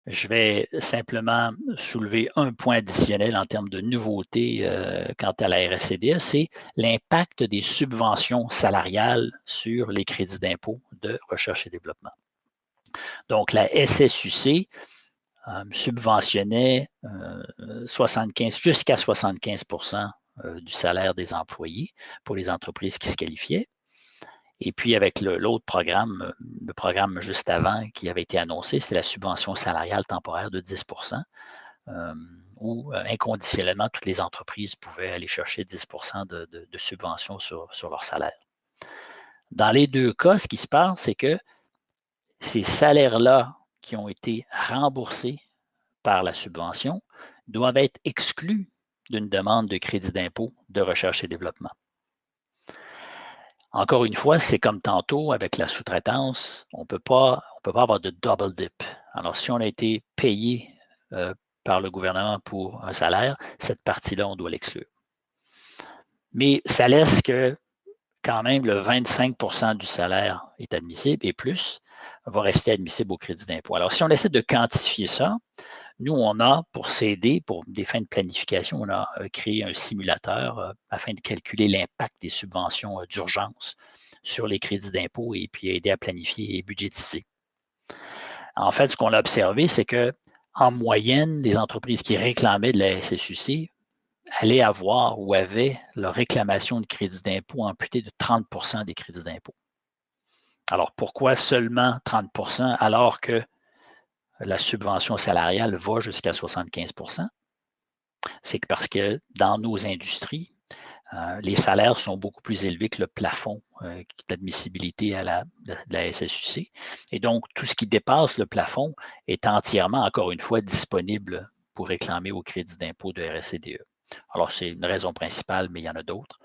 Je vais simplement soulever un point additionnel en termes de nouveauté quant à la RSCDE, c'est l'impact des subventions salariales sur les crédits d'impôt de recherche et développement. Donc, la SSUC subventionnait 75, jusqu'à 75 du salaire des employés pour les entreprises qui se qualifiaient. Et puis, avec l'autre programme, le programme juste avant qui avait été annoncé, c'était la subvention salariale temporaire de 10 où inconditionnellement, toutes les entreprises pouvaient aller chercher 10 de subvention sur leur salaire. Dans les deux cas, ce qui se passe, c'est que ces salaires-là qui ont été remboursés par la subvention doivent être exclus d'une demande de crédit d'impôt de recherche et développement. Encore une fois, c'est comme tantôt avec la sous-traitance, on ne peut pas avoir de double dip. Alors, si on a été payé par le gouvernement pour un salaire, cette partie-là, on doit l'exclure. Mais ça laisse que quand même le 25 du salaire est admissible et plus va rester admissible au crédit d'impôt. Alors, si on essaie de quantifier ça, nous, on a, pour s'aider, pour des fins de planification, on a créé un simulateur afin de calculer l'impact des subventions d'urgence sur les crédits d'impôt et puis aider à planifier et budgétiser. En fait, ce qu'on a observé, c'est qu'en moyenne, les entreprises qui réclamaient de la SSUC allaient avoir ou avaient leur réclamation de crédit d'impôt amputée de 30 des crédits d'impôt. Alors, pourquoi seulement 30 alors que la subvention salariale va jusqu'à 75 C'est parce que dans nos industries, les salaires sont beaucoup plus élevés que le plafond d'admissibilité à de la SSUC. Et donc, tout ce qui dépasse le plafond est entièrement, encore une fois, disponible pour réclamer au crédit d'impôt de RSCDE. Alors, c'est une raison principale, mais il y en a d'autres.